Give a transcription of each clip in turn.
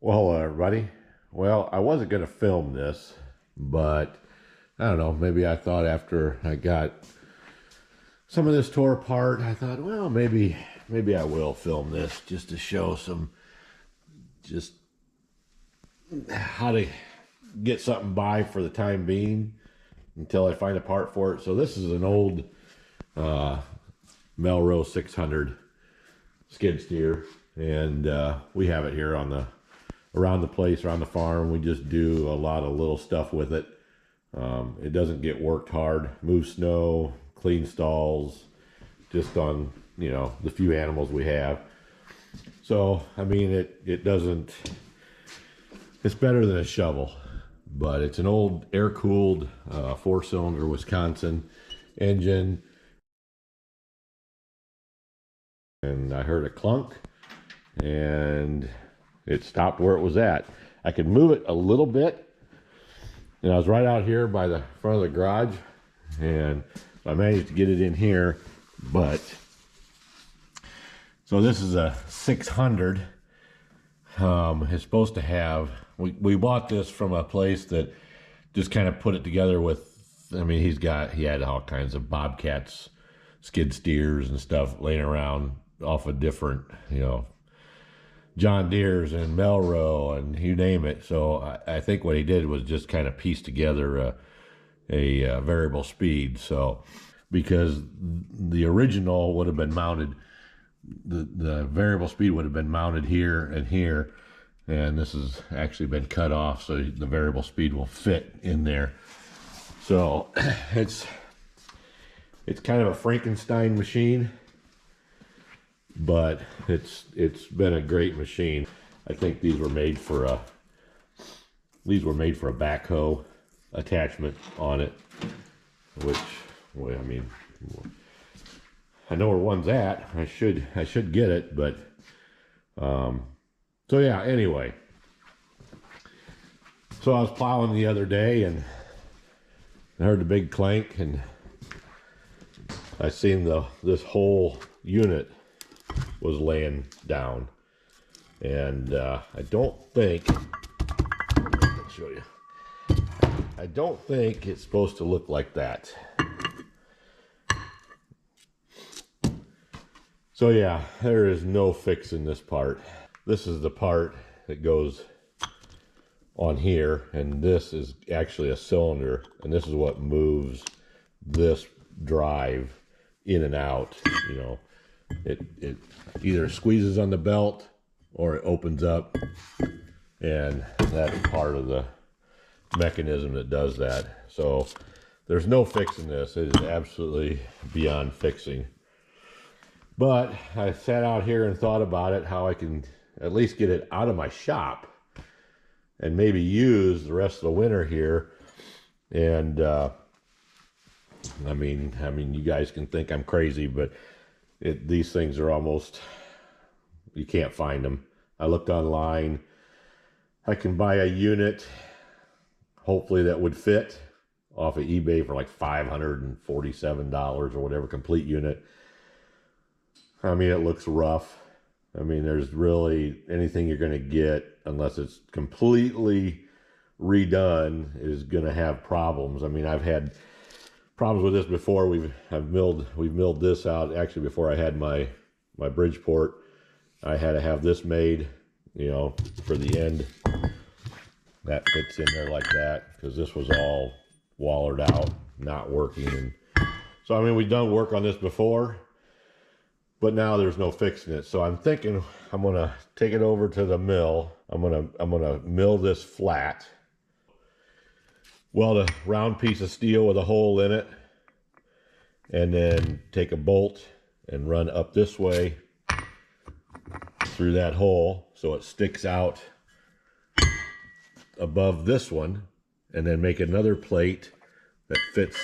Well, hello everybody. Well, I wasn't going to film this, but I don't know, maybe I thought after I got some of this tore apart, I thought, well, maybe I will film this just to show just how to get something by for the time being until I find a part for it. So this is an old Melrose 600 skid steer, and we have it here on around the place, around the farm. We just do a lot of little stuff with it. It doesn't get worked hard. Move snow, clean stalls, just on, the few animals we have. So, I mean, it doesn't, it's better than a shovel, but it's an old air-cooled 4-cylinder Wisconsin engine. And I heard a clunk, and it stopped where it was at. I could move it a little bit, and I was right out here by the front of the garage, and I managed to get it in here. But so this is a 600. It's supposed to have, we bought this from a place that just kind of put it together with, I mean, he had all kinds of Bobcats, skid steers and stuff laying around off of different, John Deere's and Melrose and you name it. So I think what he did was just kind of piece together a variable speed. So because the original would have been mounted, the variable speed would have been mounted here and here, and this has actually been cut off so the variable speed will fit in there. So it's kind of a Frankenstein machine, but it's been a great machine. I think these were made for a backhoe attachment on it, which, well, I mean, I know where one's at. I should get it, but so yeah, anyway. So I was plowing the other day and I heard the big clank, and I seen this whole unit was laying down, and I don't think, I'll show you. I don't think it's supposed to look like that. So yeah, there is no fixing this part. This is the part that goes on here, and this is actually a cylinder, and this is what moves this drive in and out. It either squeezes on the belt or it opens up, and that's part of the mechanism that does that. So there's no fixing this. It is absolutely beyond fixing. But I sat out here and thought about it, how I can at least get it out of my shop and maybe use the rest of the winter here. And I mean, you guys can think I'm crazy, but these things are almost, you can't find them. I looked online. I can buy a unit, hopefully that would fit, off of eBay for like $547 or whatever, complete unit. I mean, it looks rough. I mean, there's really anything you're going to get, unless it's completely redone, is going to have problems. I mean, I've had problems with this before. We've milled this out. Actually, before I had my Bridgeport, I had to have this made, for the end. That fits in there like that, because this was all wallered out, not working. And so, I mean, we've done work on this before, but now there's no fixing it. So I'm thinking I'm gonna take it over to the mill. I'm gonna mill this flat, weld a round piece of steel with a hole in it, and then take a bolt and run up this way through that hole so it sticks out above this one, and then make another plate that fits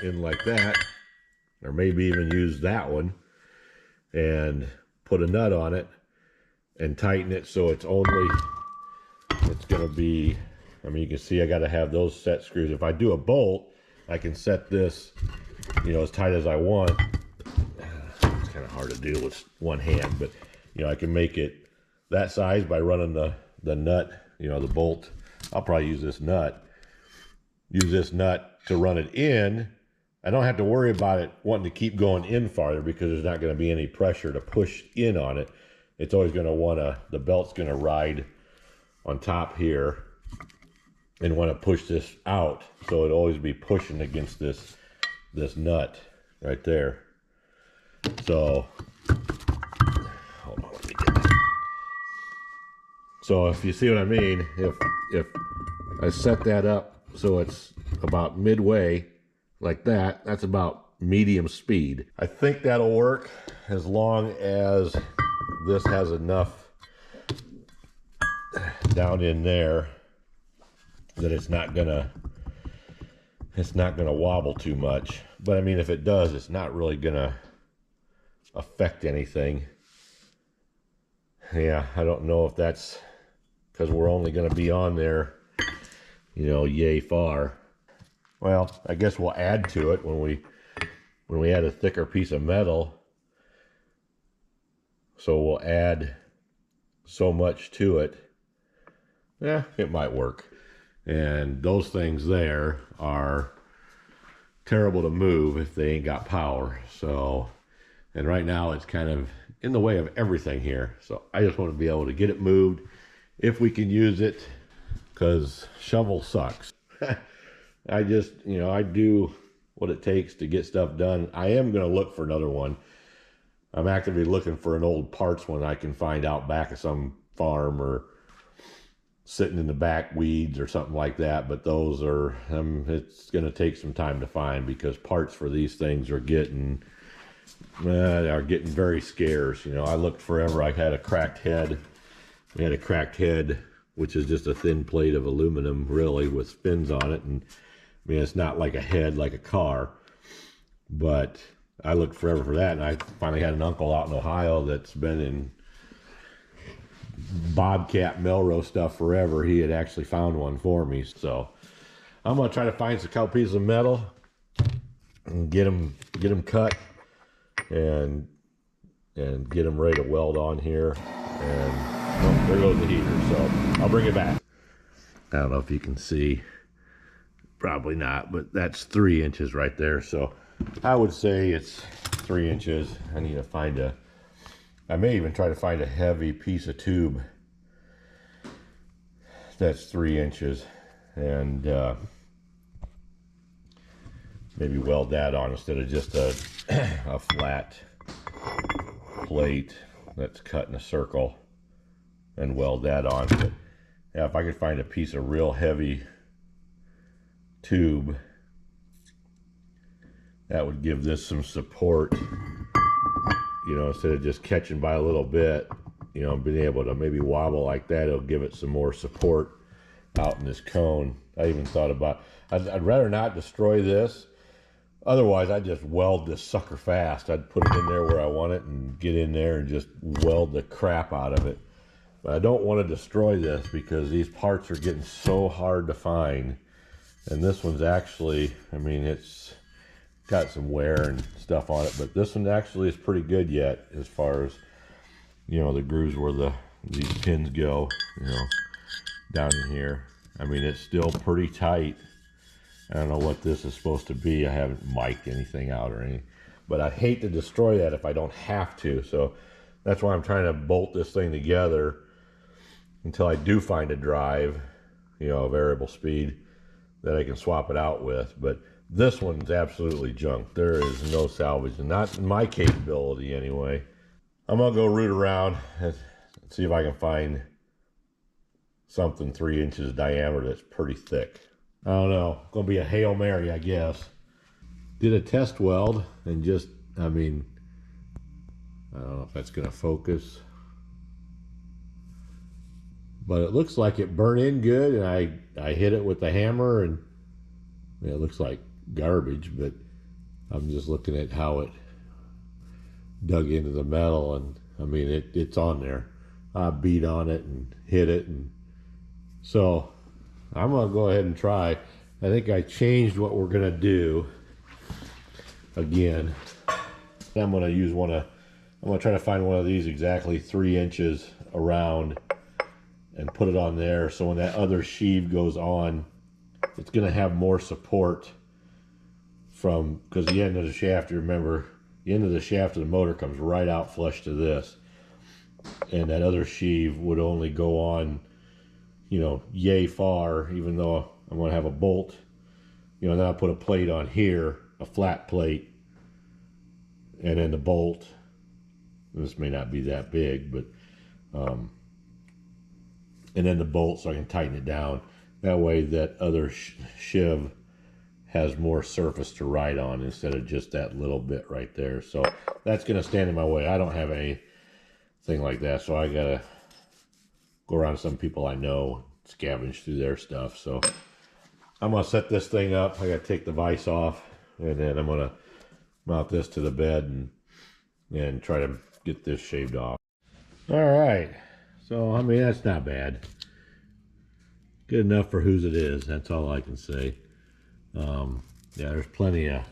in like that, or maybe even use that one and put a nut on it and tighten it so it's going to be, I mean, you can see I got to have those set screws. If I do a bolt, I can set this, as tight as I want. It's kind of hard to do with one hand, but I can make it that size by running the the nut, you know, the bolt. I'll probably use this nut to run it in. I don't have to worry about it wanting to keep going in farther because there's not going to be any pressure to push in on it. It's always going to want to, the belt's going to ride on top here and want to push this out. So it'll always be pushing against this nut right there. So, hold on, let me get this. So if you see what I mean, if I set that up so it's about midway like that, that's about medium speed. I think that'll work as long as this has enough down in there that it's not gonna wobble too much. But I mean, if it does, it's not really gonna affect anything. Yeah, I don't know if that's because we're only gonna be on there, you know, yay far. Well, I guess we'll add to it when we add a thicker piece of metal. So we'll add so much to it. Yeah, it might work. And those things there are terrible to move if they ain't got power. So, and right now it's kind of in the way of everything here. So I just want to be able to get it moved if we can use it, because shovel sucks. I just, you know, I do what it takes to get stuff done. I am going to look for another one. I'm actively looking for an old parts one I can find out back at some farm or sitting in the back weeds or something like that. But those are, it's going to take some time to find because parts for these things are getting very scarce. You know, I looked forever. I had a cracked head. We had a cracked head, which is just a thin plate of aluminum, really, with fins on it. And I mean, it's not like a head like a car, but I looked forever for that. And I finally had an uncle out in Ohio that's been in Bobcat Melrose stuff forever. He had actually found one for me. So I'm going to try to find a couple pieces of metal and get them cut and get them ready to weld on here. And oh, there goes the heater. So I'll bring it back. I don't know if you can see. Probably not, but that's 3 inches right there. So I would say it's 3 inches. I need to find I may even try to find a heavy piece of tube that's 3 inches and maybe weld that on instead of just a flat plate that's cut in a circle and weld that on. But yeah, if I could find a piece of real heavy tube that would give this some support, you know, instead of just catching by a little bit, you know, being able to maybe wobble like that, it'll give it some more support out in this cone. I even thought about, I'd rather not destroy this. Otherwise, I'd just weld this sucker fast. I'd put it in there where I want it and get in there and just weld the crap out of it. But I don't want to destroy this because these parts are getting so hard to find. And this one's actually, I mean, it's got some wear and stuff on it, but this one actually is pretty good yet as far as, you know, the grooves where these pins go, you know, down in here. I mean, it's still pretty tight. I don't know what this is supposed to be. I haven't mic'd anything out or anything, but I hate to destroy that if I don't have to. So that's why I'm trying to bolt this thing together until I do find a drive, you know, a variable speed that I can swap it out with. But this one's absolutely junk. There is no salvage, not in my capability anyway. I'm gonna go root around and see if I can find something 3 inches diameter that's pretty thick. I don't know, gonna be a Hail Mary, I guess. Did a test weld and just, I mean, I don't know if that's gonna focus, but it looks like it burned in good, and I hit it with the hammer, and it looks like garbage, but I'm just looking at how it dug into the metal, and I mean, it's on there. I beat on it and hit it, and so I'm gonna go ahead and try. I think I changed what we're gonna do again. I'm gonna use I'm gonna try to find one of these exactly 3 inches around and put it on there. So when that other sheave goes on, it's going to have more support from, because the end of the shaft, you remember, the end of the shaft of the motor comes right out flush to this. And that other sheave would only go on, you know, yay far, even though I'm going to have a bolt. You know, then I'll put a plate on here, a flat plate, and then the bolt. This may not be that big, but, and then the bolt so I can tighten it down. That way that other sheave has more surface to ride on instead of just that little bit right there. So that's going to stand in my way. I don't have anything like that, so I got to go around to some people I know, scavenge through their stuff. So I'm going to set this thing up. I got to take the vise off, and then I'm going to mount this to the bed and try to get this shaved off. All right. So, I mean, that's not bad. Good enough for whose it is. That's all I can say. Yeah, there's plenty of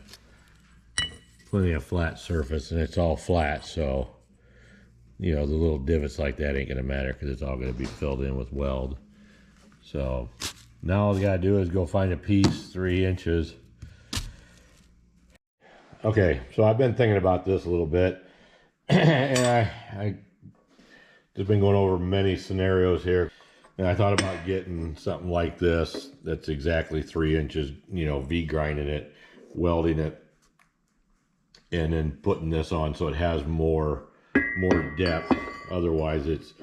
flat surface, and it's all flat, so you know the little divots like that ain't gonna matter because it's all gonna be filled in with weld. So now all we gotta do is go find a piece 3 inches. Okay, so I've been thinking about this a little bit, and I just been going over many scenarios here. And I thought about getting something like this that's exactly 3 inches, you know, V-grinding it, welding it, and then putting this on so it has more depth. Otherwise it's,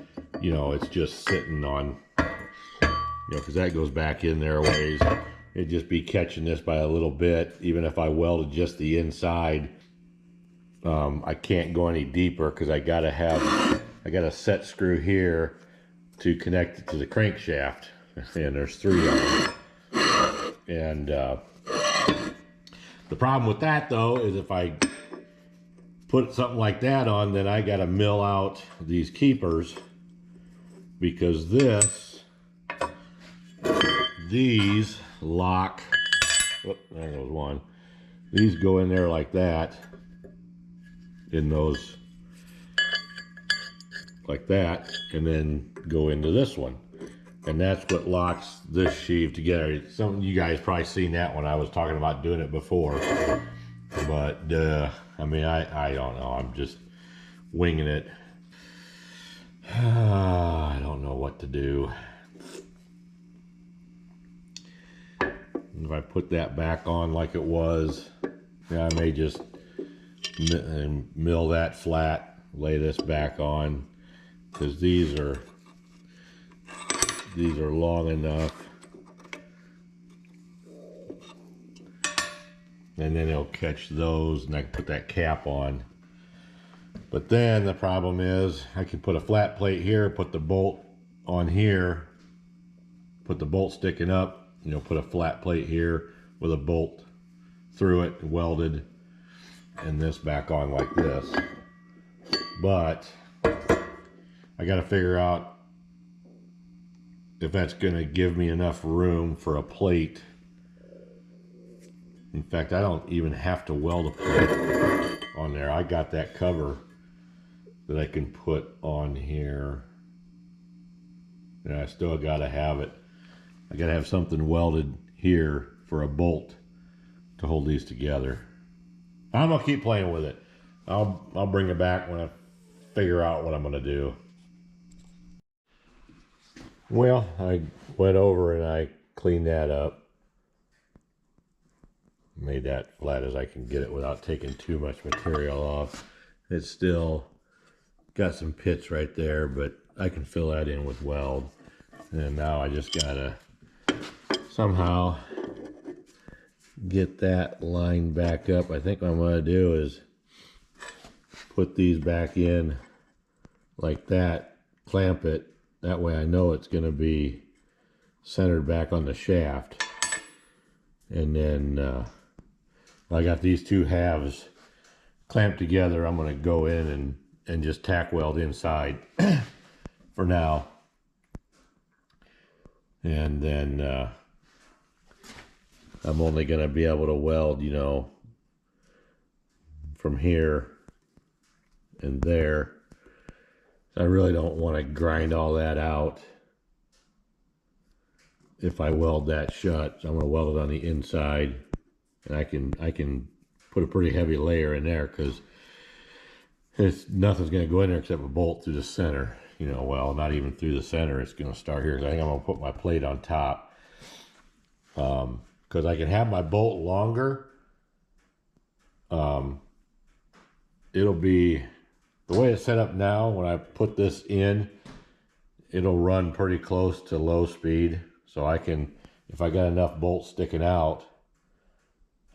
you know, it's just sitting on, you know, because that goes back in there a ways. It'd just be catching this by a little bit. Even if I welded just the inside, I can't go any deeper because I got a set screw here to connect it to the crankshaft, and there's 3 of them. And the problem with that though is if I put something like that on, then I got to mill out these keepers, because these lock. Oh, there goes one. These go in there like that, in those like that, and then go into this one, and that's what locks this sheave together. Some of you guys probably seen that when I was talking about doing it before, but I mean, I don't know, I'm just winging it. I don't know what to do. If I put that back on like it was, yeah, I may just mill that flat, lay this back on, because these are long enough, and then it'll catch those, and I can put that cap on. But then the problem is I can put a flat plate here, put the bolt on here, put the bolt sticking up, you know, put a flat plate here with a bolt through it welded, and this back on like this. But I got to figure out if that's going to give me enough room for a plate. In fact, I don't even have to weld a plate on there. I got that cover that I can put on here. And I still got to have it. I got to have something welded here for a bolt to hold these together. I'm going to keep playing with it. I'll bring it back when I figure out what I'm going to do. Well, I went over and I cleaned that up. Made that flat as I can get it without taking too much material off. It's still got some pits right there, but I can fill that in with weld. And now I just gotta somehow get that line back up. I think what I'm gonna do is put these back in like that, clamp it. That way I know it's going to be centered back on the shaft. And then I got these 2 halves clamped together. I'm going to go in and just tack weld inside for now. And then I'm only going to be able to weld, you know, from here and there. I really don't want to grind all that out if I weld that shut. So I'm going to weld it on the inside, and I can put a pretty heavy layer in there because nothing's going to go in there except a bolt through the center. You know, well, not even through the center. It's going to start here. I think I'm going to put my plate on top because I can have my bolt longer. It'll be the way it's set up now. When I put this in, it'll run pretty close to low speed. So I can, if I got enough bolts sticking out,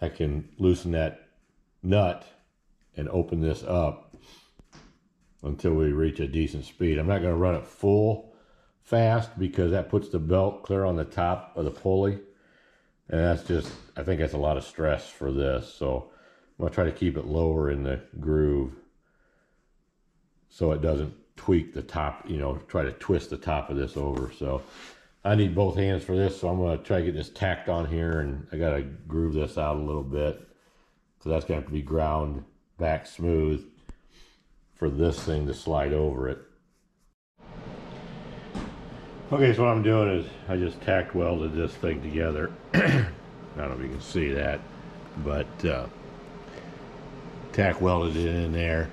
I can loosen that nut and open this up until we reach a decent speed. I'm not going to run it full fast because that puts the belt clear on the top of the pulley. And that's just, I think that's a lot of stress for this. So I'm going to try to keep it lower in the groove so it doesn't tweak the top, you know, try to twist the top of this over. So I need both hands for this, so I'm going to try to get this tacked on here, and I got to groove this out a little bit. So that's going to have to be ground back smooth for this thing to slide over it. Okay, so what I'm doing is I just tack welded this thing together. I don't know if you can see that, but tack welded it in there,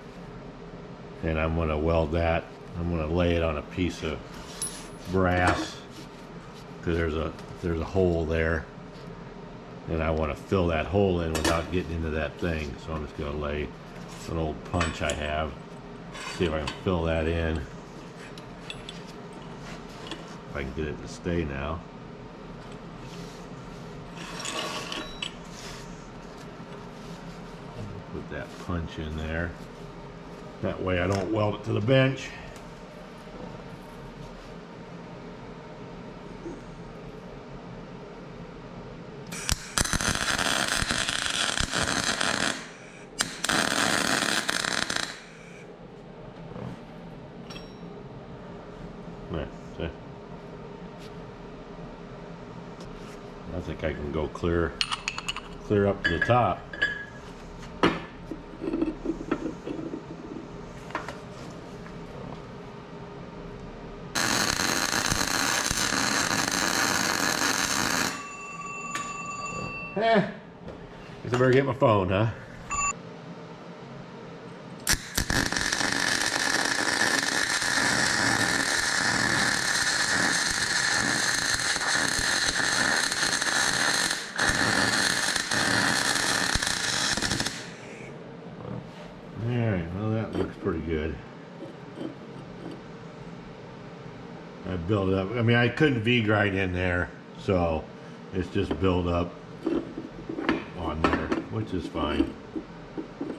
and I'm going to weld that. I'm going to lay it on a piece of brass because there's a hole there, and I want to fill that hole in without getting into that thing. So I'm just going to lay an old punch I have, see if I can fill that in. If I can get it to stay now. Put that punch in there. That way I don't weld it to the bench. I think I can go clear up to the top. Guess I better get my phone, huh? Alright, well that looks pretty good. I built it up. I mean, I couldn't V-grind in there, so it's just built up on there, which is fine.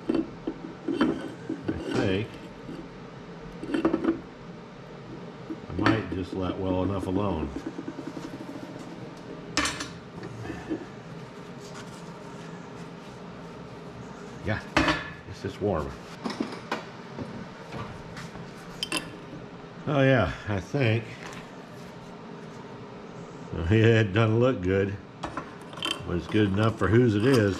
I think I might just let well enough alone. Yeah, it's just warm. Oh yeah, I think. Yeah, it doesn't look good, but it's good enough for whose it is.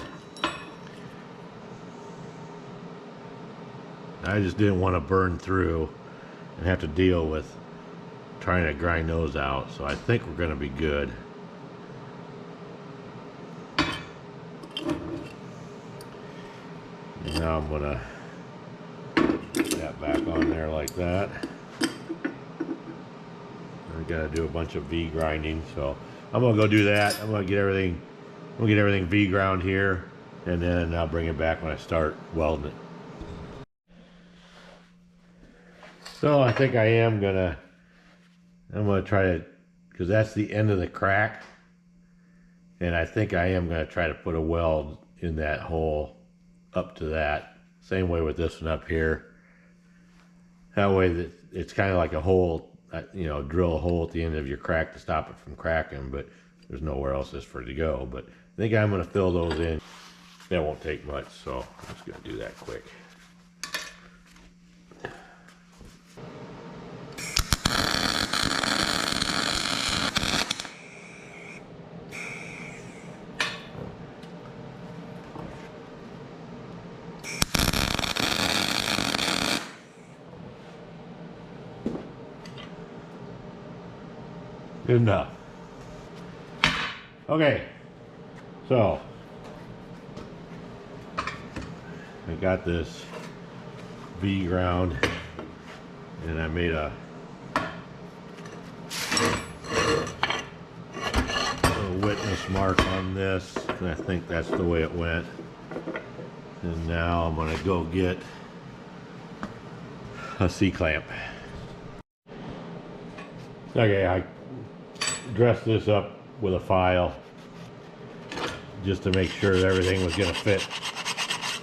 I just didn't want to burn through and have to deal with trying to grind those out, so I think we're going to be good. Now I'm going to put that back on there like that. I got to do a bunch of V grinding, so I'm going to go do that. I'm going to get everything V ground here, and then I'll bring it back when I start welding it. So I think I'm gonna try to, because that's the end of the crack, and I think I am gonna try to put a weld in that hole up to that. Same way with this one up here. That way that it's kind of like a hole, you know, drill a hole at the end of your crack to stop it from cracking, but there's nowhere else for it to go. But I think I'm gonna fill those in. That won't take much, so I'm just gonna do that quick. Good enough. Okay, so I got this V ground and I made a little witness mark on this, and I think that's the way it went. And now I'm going to go get a C-clamp. Okay, I dressed this up with a file just to make sure that everything was going to fit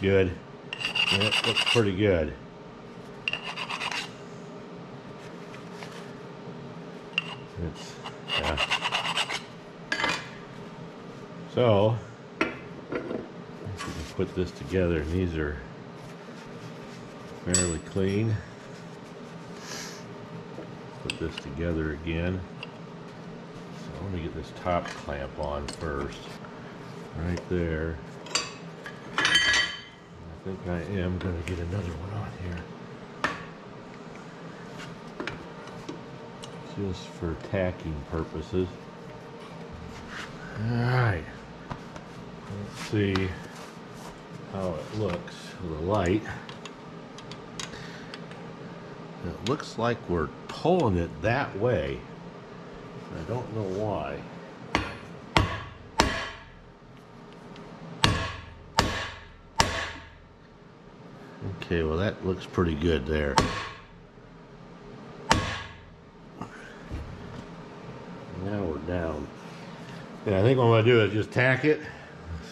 good. And it looks pretty good. It's, yeah. So, if we can put this together, and these are fairly clean. Put this together again. So let me get this top clamp on first. Right there. I think I am going to get another one on here. Just for tacking purposes. Alright. Let's see how it looks with the light. It looks like we're pulling it that way. I don't know why. Okay, well that looks pretty good there. Now we're down. And I think what I'm going to do is just tack it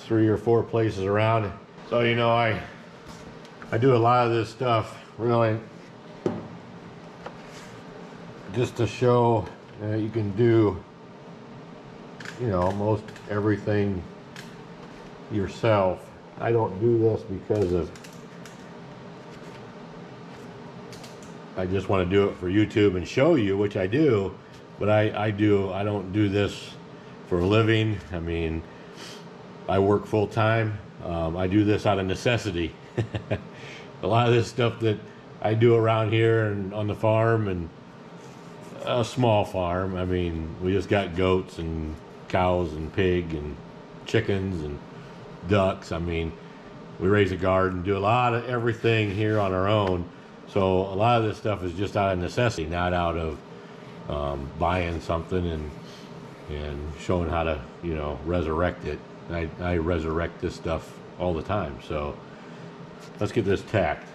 3 or 4 places around. So you know, I do a lot of this stuff really just to show you can do, you know, most everything yourself. I don't do this because of I just want to do it for YouTube and show you, which I do, but I don't do this for a living. I mean, I work full time. I do this out of necessity. A lot of this stuff that I do around here and on the farm, and a small farm. I mean, we just got goats and cows and pig and chickens and ducks. I mean, we raise a garden, do a lot of everything here on our own. So a lot of this stuff is just out of necessity, not out of buying something and showing how to, you know, resurrect it. I resurrect this stuff all the time. So let's get this tacked.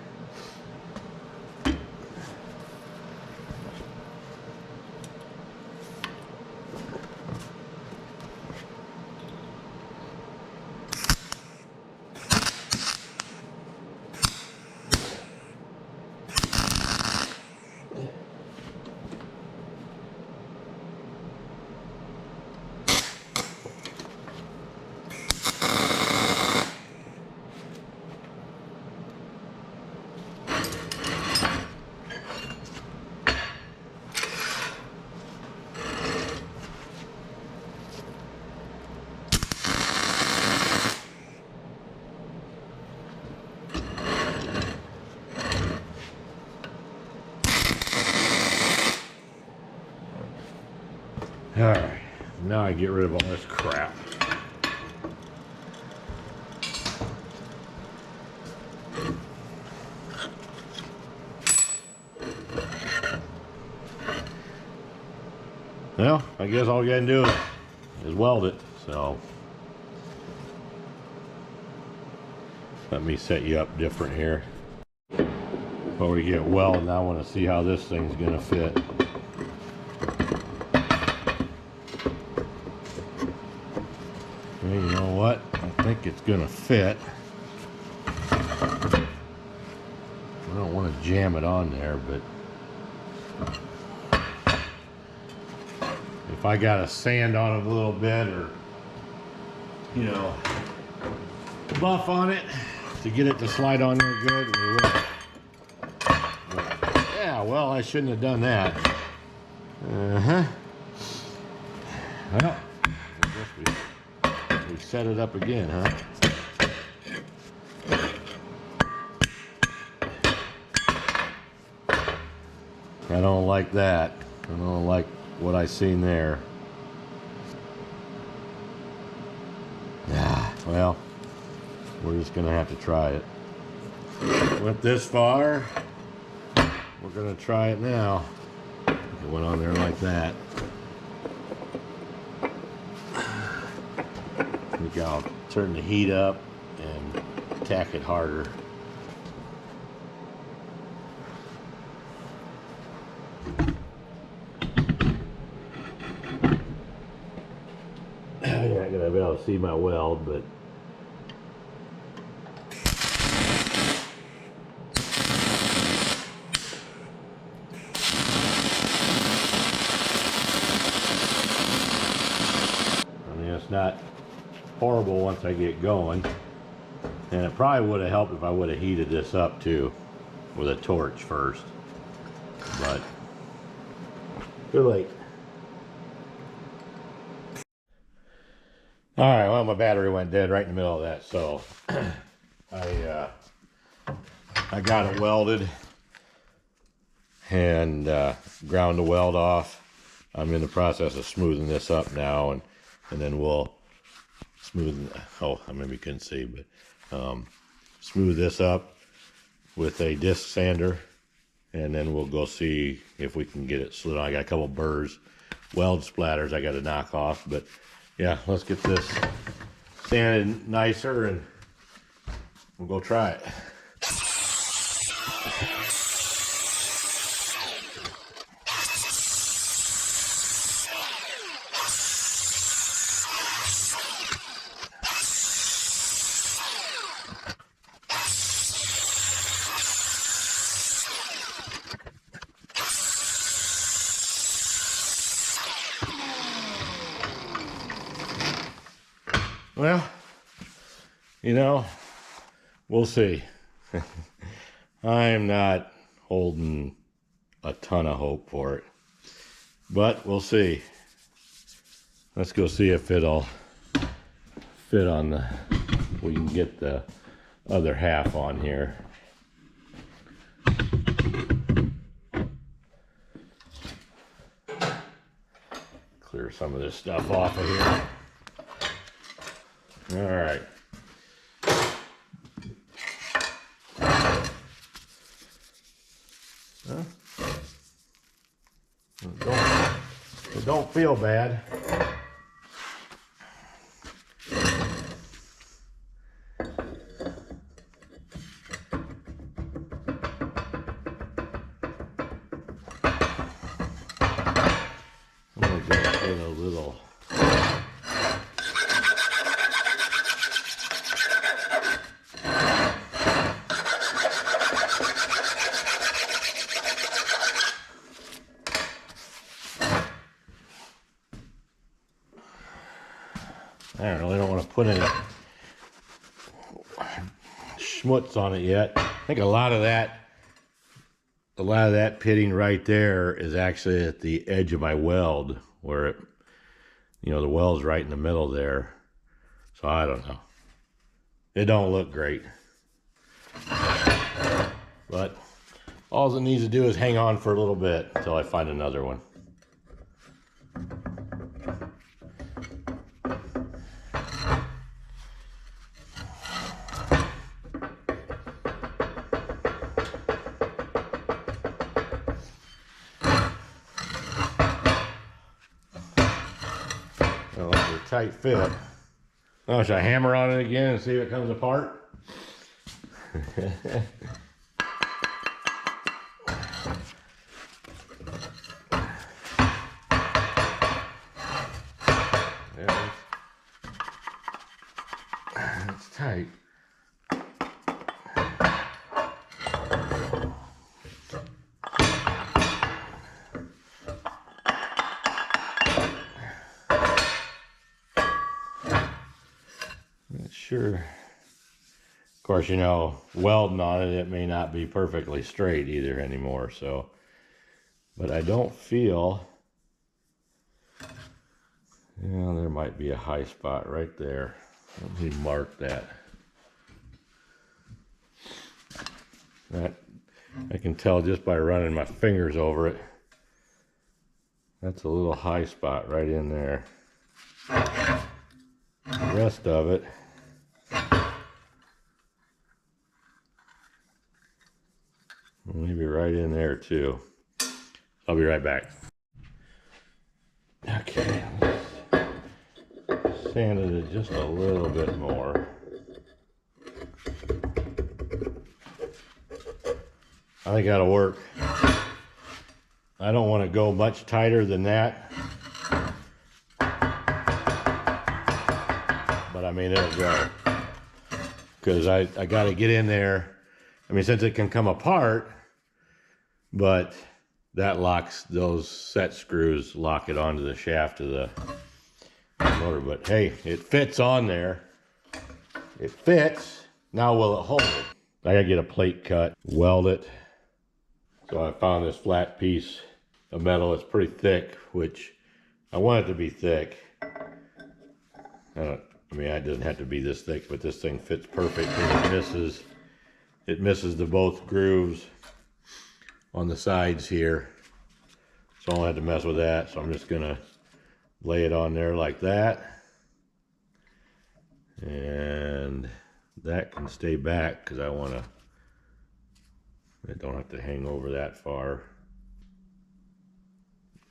Alright, now I get rid of all this crap. Well, I guess all you gotta do is weld it, so let me set you up different here. Before we get welded, I want to see how this thing's gonna fit. Well, you know what? I think it's gonna fit. I don't want to jam it on there, but if I got to sand on it a little bit, or, you know, buff on it to get it to slide on there good, we will. But, yeah, well, I shouldn't have done that. Well, I guess we set it up again, huh? I don't like that. I don't like what I seen there. Well, we're just gonna have to try it. Went this far, we're gonna try it now. It went on there like that. I think I'll turn the heat up and tack it harder. You're not gonna be able to see my weld, but I mean, it's not horrible once I get going. And it probably would have helped if I would have heated this up too with a torch first, but too late. All right, well, my battery went dead right in the middle of that, so I got it welded and ground the weld off. I'm in the process of smoothing this up now, and then we'll smooth. Oh, I maybe couldn't see, but smooth this up with a disc sander, and then we'll go see if we can get it slid on. I got a couple burrs, weld splatters I got to knock off, but yeah, let's get this sanded nicer and we'll go try it. Well, you know, we'll see. I'm not holding a ton of hope for it, but we'll see. Let's go see if it'll fit on the, we can get the other half on here. Clear some of this stuff off of here. All right. It don't feel bad. I'm gonna get a little. I really don't want to put any schmutz on it yet. I think a lot of that pitting right there is actually at the edge of my weld, where it, you know, the weld's right in the middle there. So I don't know. It don't look great. But all it needs to do is hang on for a little bit until I find another one. Well, that's a tight fit. Oh, should I hammer on it again and see if it comes apart? Yeah, it's tight. Sure. Of course, you know, welding on it, it may not be perfectly straight either anymore, so. But I don't feel, yeah, there might be a high spot right there. Let me mark that. That, I can tell just by running my fingers over it. That's a little high spot right in there. The rest of it Maybe right in there too. I'll be right back. Okay, sanded it just a little bit more. I think that'll work. I don't want to go much tighter than that, but I mean, it'll go. Because I got to get in there. I mean, since it can come apart, but that locks, those set screws lock it onto the shaft of the motor. But hey, it fits on there. It fits. Now will it hold it? I gotta get a plate cut, weld it. So I found this flat piece of metal. It's pretty thick, which I want it to be thick. I mean, it doesn't have to be this thick, but this thing fits perfect. It misses the both grooves on the sides here. So I don't have to mess with that. So I'm just gonna lay it on there like that. And that can stay back because I don't have to hang over that far.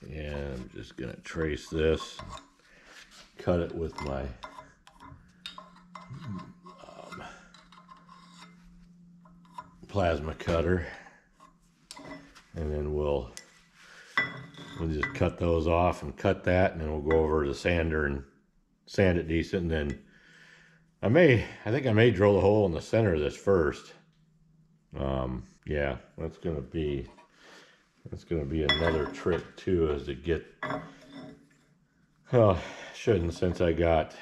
And I'm just gonna trace this, cut it with my plasma cutter, and then we'll just cut those off and cut that, and then we'll go over to the sander and sand it decent. And then I think I may drill a hole in the center of this first. Yeah, that's gonna be another trick too, is to get, oh, shouldn't, since I got,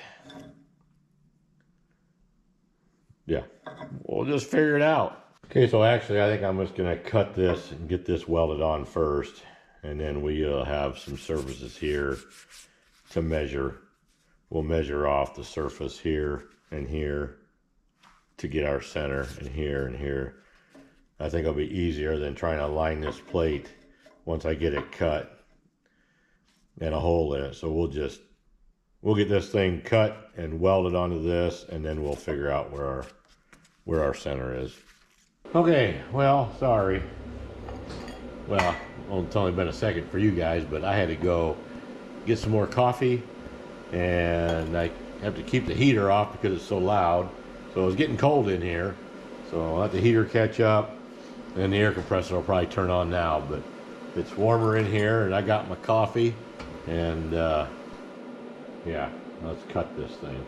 yeah, we'll just figure it out. Okay, so actually I think I'm just gonna cut this and get this welded on first, and then we'll have some surfaces here to measure. We'll measure off the surface here and here to get our center, and here and here. I think it'll be easier than trying to line this plate once I get it cut and a hole in it. So we'll get this thing cut and welded onto this, and then we'll figure out where our center is. Okay, well, sorry. Well, it's only been a second for you guys, but I had to go get some more coffee, and I have to keep the heater off because it's so loud. So it's getting cold in here, so I'll let the heater catch up, and the air compressor will probably turn on now. But it's warmer in here, and I got my coffee, and yeah, let's cut this thing.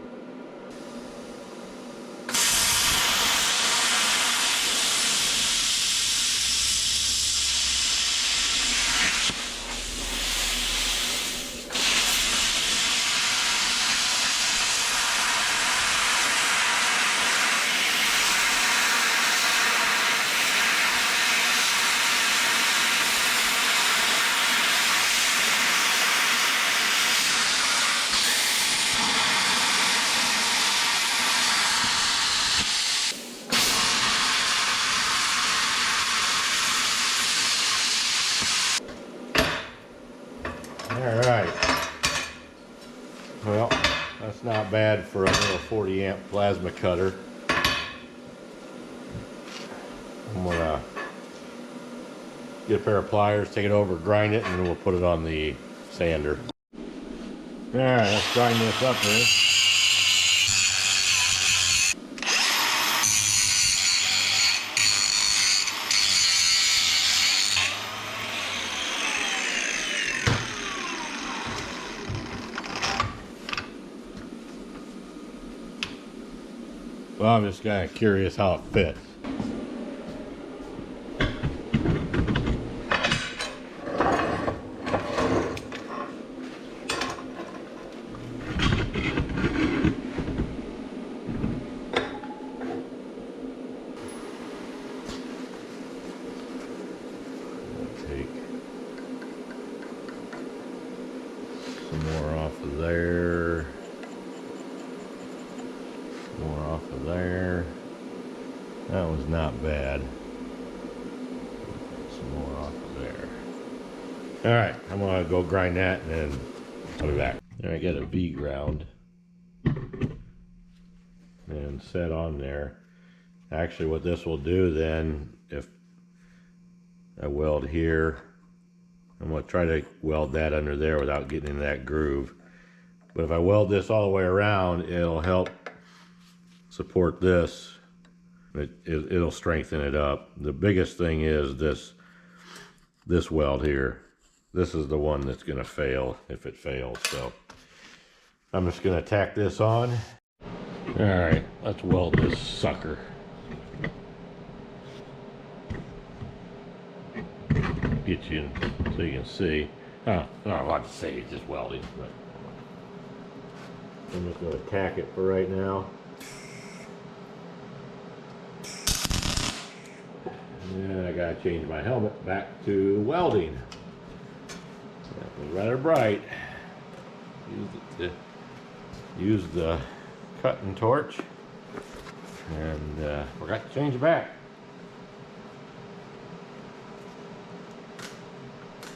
Alright, well, that's not bad for a little 40 amp plasma cutter. I'm gonna get a pair of pliers, take it over, grind it, and then we'll put it on the sander. Alright, let's grind this up here. Well, I'm just kind of curious how it fits. Take some more off of there. More off of there. That was not bad. Some more off of there. Alright, I'm gonna go grind that and then I'll be back. There, I got a V ground and set on there. Actually, what this will do then, if I weld here. I'm going to try to weld that under there without getting into that groove. But if I weld this all the way around, it'll help support this. It'll strengthen it up. The biggest thing is this weld here. This is the one that's going to fail if it fails. So I'm just going to tack this on. All right, let's weld this sucker. Get you in so you can see. I don't want to say it's just welding, but I'm just going to tack it for right now. And I gotta change my helmet back to welding. That was rather bright. Use the cutting torch, and forgot to change it back.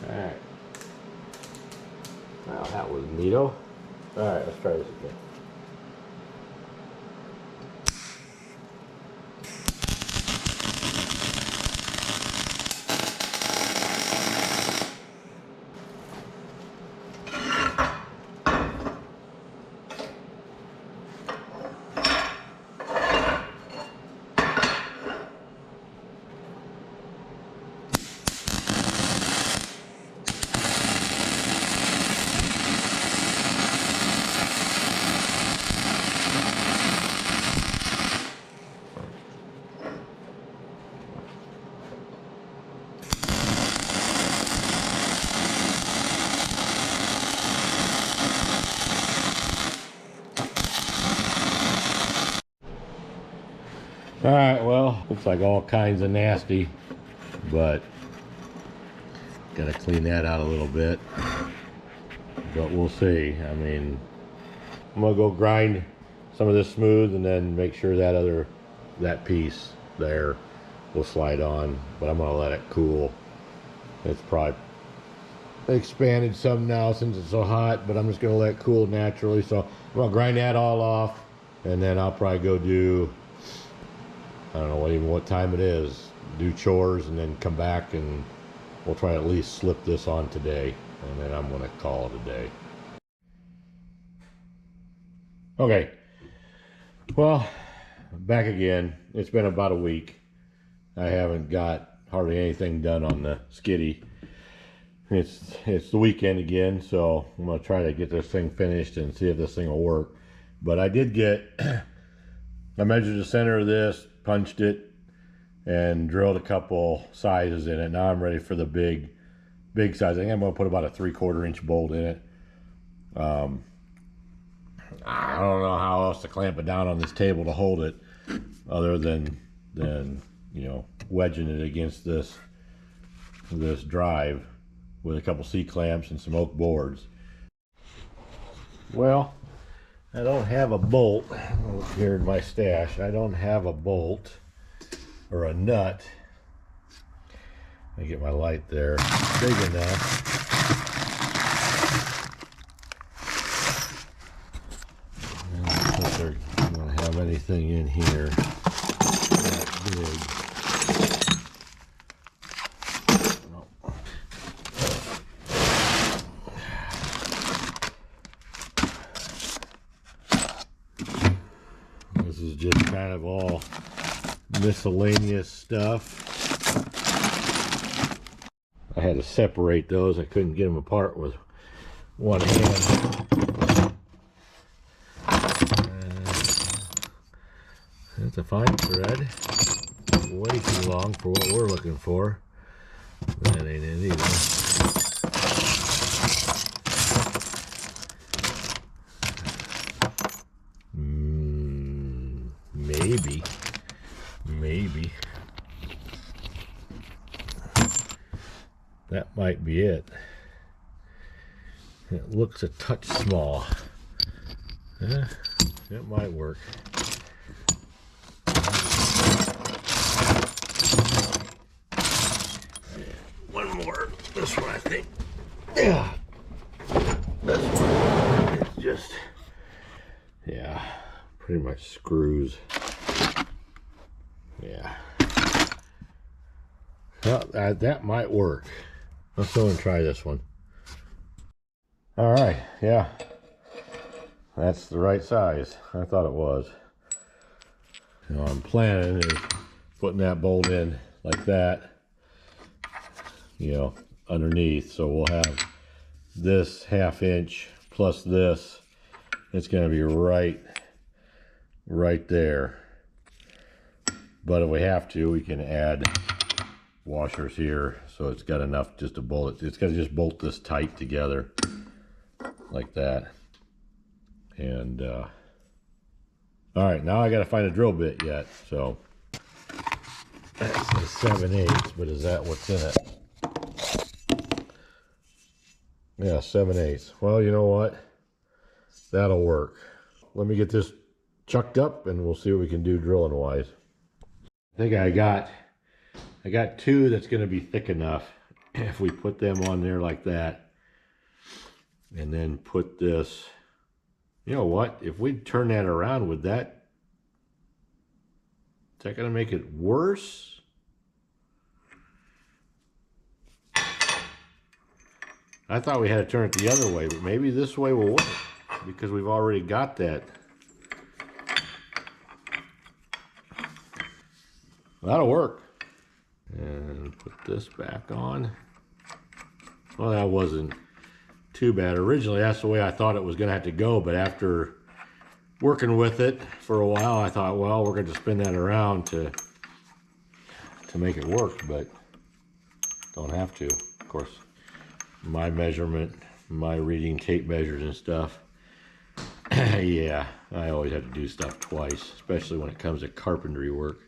All right. Wow, that was neato. All right, let's try this again. All right, well, looks like all kinds of nasty, but gotta clean that out a little bit. But we'll see. I mean, I'm gonna go grind some of this smooth and then make sure that piece there will slide on, but I'm gonna let it cool. It's probably expanded some now since it's so hot, but I'm just gonna let it cool naturally. So I'm gonna grind that all off, and then I'll probably go do, I don't know even what time it is, do chores and then come back, and we'll try to at least slip this on today, and then I'm gonna call it a day. Okay, well, back again. It's been about a week. I haven't got hardly anything done on the skiddy. It's the weekend again, so I'm gonna try to get this thing finished and see if this thing will work. But I did get, I measured the center of this, punched it, and drilled a couple sizes in it. Now I'm ready for the big size. I think I'm gonna put about a 3/4 inch bolt in it. I don't know how else to clamp it down on this table to hold it, other than you know, wedging it against this drive with a couple C-clamps and some oak boards. Well, I don't have a bolt. Look here in my stash. I don't have a bolt or a nut. Let me get my light there big enough. I don't think they're going to have anything in here that big. This is just kind of all miscellaneous stuff. I had to separate those. I couldn't get them apart with one hand. That's a fine thread. Way too long for what we're looking for. That ain't it either. Maybe. That might be it. It looks a touch small. It might work. One more. This one, I think. Yeah. This one. It's just, yeah, pretty much screws. Yeah. Well, that might work. Let's go and try this one. All right, yeah, that's the right size. I thought it was. You know, I'm planning is putting that bolt in like that, you know, underneath. So we'll have this 1/2 inch plus this. It's going to be right there. But if we have to, we can add washers here, so it's got enough just to bolt it. It's got to just bolt this tight together like that. And all right, now I got to find a drill bit yet. So that's a 7/8, but is that what's in it? Yeah, 7/8. Well, you know what? That'll work. Let me get this chucked up and we'll see what we can do drilling wise. I think I got 2 that's going to be thick enough. If we put them on there like that and then put this, you know what, if we turn that around, is that going to make it worse? I thought we had to turn it the other way, but maybe this way will work because we've already got that. That'll work. And put this back on. Well, that wasn't too bad. Originally, that's the way I thought it was going to have to go, but after working with it for a while, I thought, well, we're going to spin that around to make it work, but don't have to. Of course, my measurement, my reading tape measures and stuff. Yeah, I always have to do stuff twice, especially when it comes to carpentry work.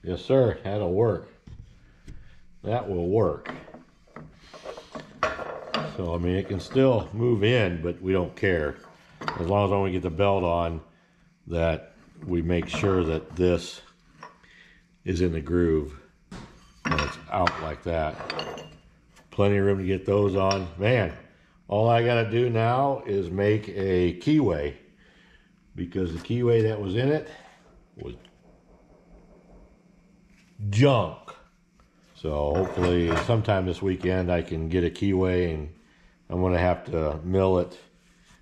Yes, sir, that'll work. That will work. So, I mean, it can still move in, but we don't care. As long as when we get the belt on, that we make sure that this is in the groove and it's out like that. Plenty of room to get those on. Man, all I gotta do now is make a keyway, because the keyway that was in it was junk. So hopefully sometime this weekend I can get a keyway, and I'm gonna have to mill it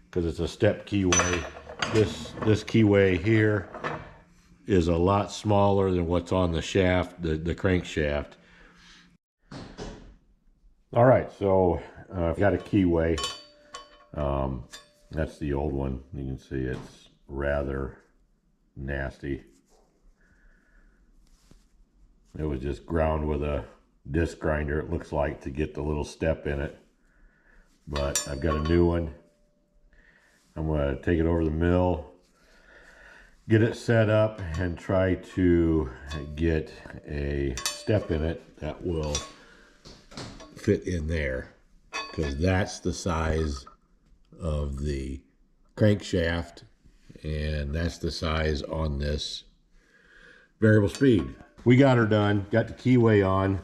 because it's a step keyway. This keyway here is a lot smaller than what's on the shaft, the crankshaft. All right, so I've got a keyway. That's the old one. You can see it's rather nasty. It was just ground with a disc grinder, it looks like, to get the little step in it. But I've got a new one. I'm going to take it over the mill, get it set up, and try to get a step in it that will fit in there, because that's the size of the crankshaft and that's the size on this variable speed. We got her done, got the keyway on.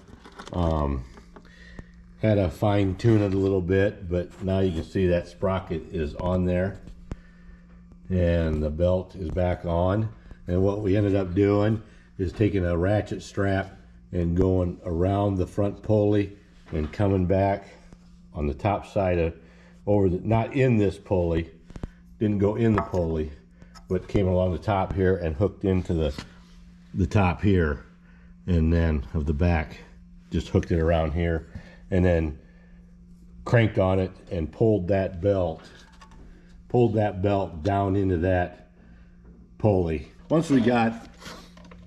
Had to fine tune it a little bit, but now you can see that sprocket is on there and the belt is back on. And what we ended up doing is taking a ratchet strap and going around the front pulley and coming back on the top side of, over the, not in this pulley, didn't go in the pulley, but came along the top here and hooked into the top here, and then of the back, just hooked it around here, and then cranked on it and pulled that belt down into that pulley. Once we got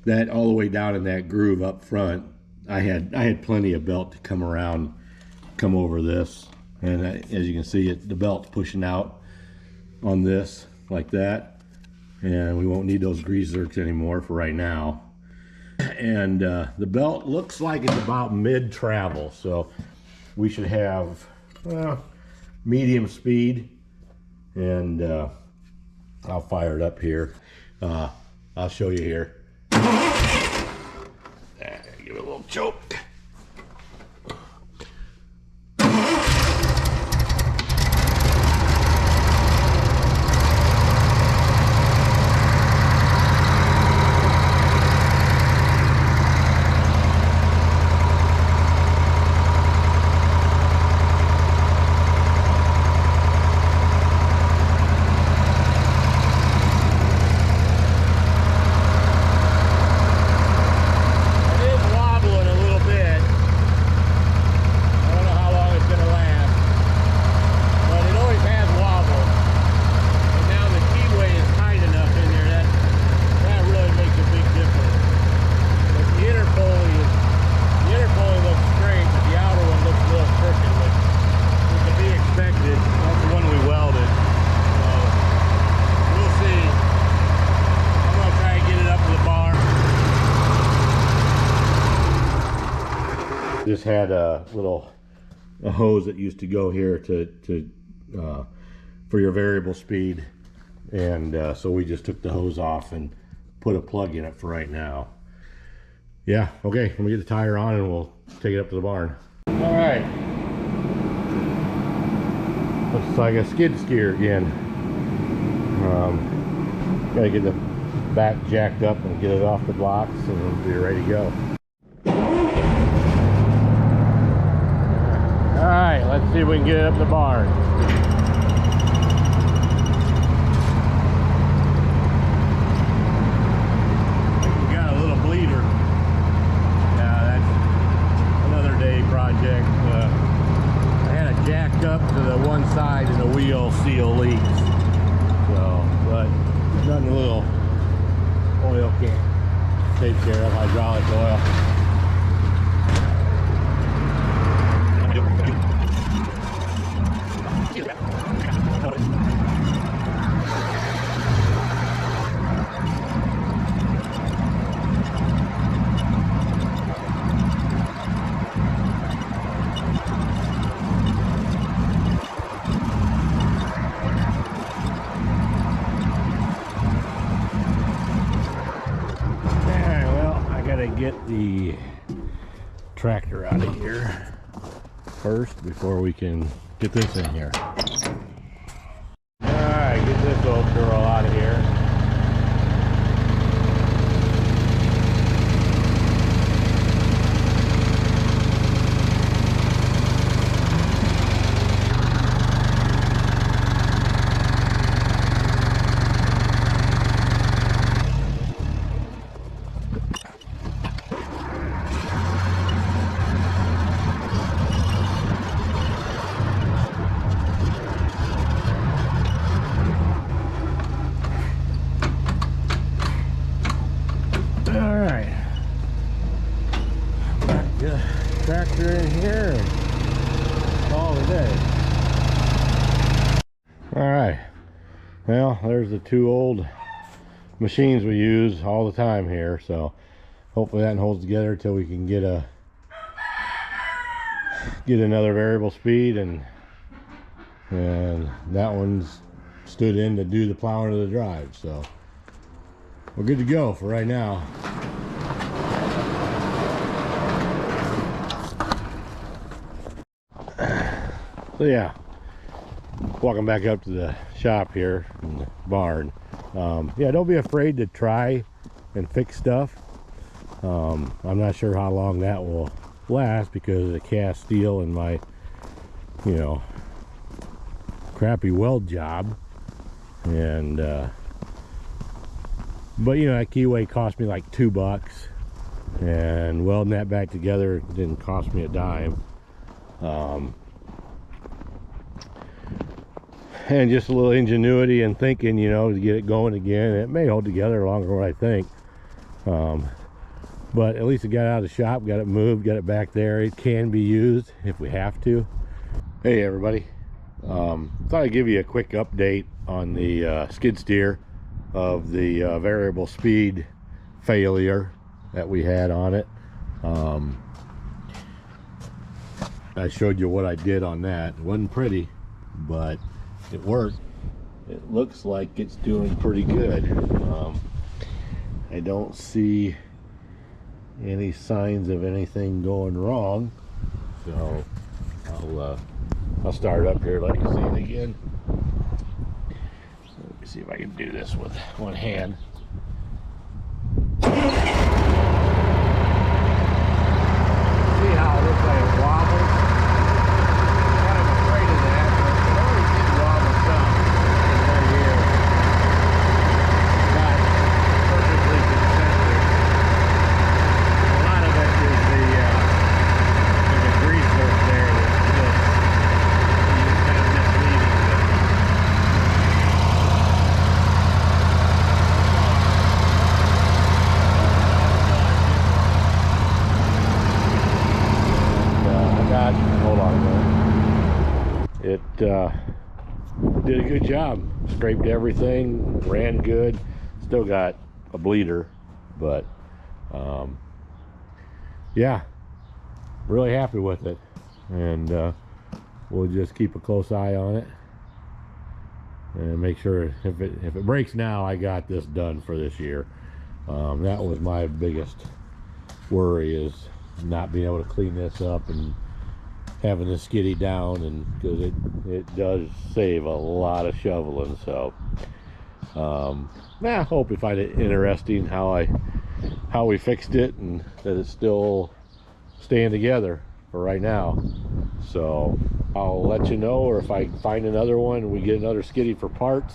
that all the way down in that groove up front, I had plenty of belt to come around, come over this, and as you can see, the belt's pushing out on this like that, and we won't need those grease zerks anymore for right now. And the belt looks like it's about mid travel, so we should have medium speed. And I'll fire it up here. I'll show you here. Give it a little choke. this had a hose that used to go here for your variable speed, and so we just took the hose off and put a plug in it for right now. Yeah, okay, let me get the tire on and we'll take it up to the barn. All right, looks like a skid steer again. Gotta get the back jacked up and get it off the blocks and we'll be ready to go. All right, let's see if we can get it up the barn. We got a little bleeder. Yeah, that's another day project. I had it jacked up to the one side and the wheel seal leaks. So, but nothing a little oil can't take care of, hydraulic oil. Get the tractor out of here first before we can get this in here. All right, get this old girl out of here. Tractor in here and call it a day. All right, well, there's the two old machines we use all the time here, so hopefully that holds together until we can get another variable speed, and that one's stood in to do the plowing of the drive, so we're good to go for right now. So yeah, walking back up to the shop here in the barn. Yeah, don't be afraid to try and fix stuff. I'm not sure how long that will last because of the cast steel and my, you know, crappy weld job. And but you know, that keyway cost me like $2, and welding that back together didn't cost me a dime. And just a little ingenuity and thinking, you know, to get it going again. It may hold together longer than what I think, but at least it got out of the shop, got it moved, got it back there. It can be used if we have to. Hey everybody, thought I'd give you a quick update on the skid steer of the variable speed failure that we had on it. I showed you what I did on that. It wasn't pretty, but it worked. It looks like it's doing pretty good. I don't see any signs of anything going wrong, so I'll start it up here, let you see it again. So let me see if I can do this with one hand. See how it looks like it wobbles? Kind of afraid of that, but it always did wobble some right here. Not perfectly concentric. A lot of it is the grease work there that's just kind of misleading. Hold on a minute. It did a good job. Scraped everything, ran good. Still got a bleeder, but yeah, really happy with it, and we'll just keep a close eye on it and make sure if it breaks now, I got this done for this year. That was my biggest worry, is not being able to clean this up and having this skiddy down, and because it does save a lot of shoveling. So I hope you find it interesting how we fixed it, and that it's still staying together for right now. So I'll let you know, or if I find another one and we get another skiddy for parts,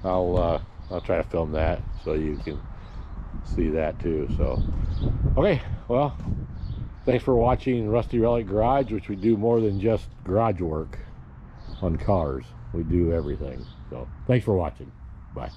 I'll try to film that so you can see that too. So okay, well, thanks for watching Rusty Relic Garage, which we do more than just garage work on cars. We do everything. So thanks for watching. Bye.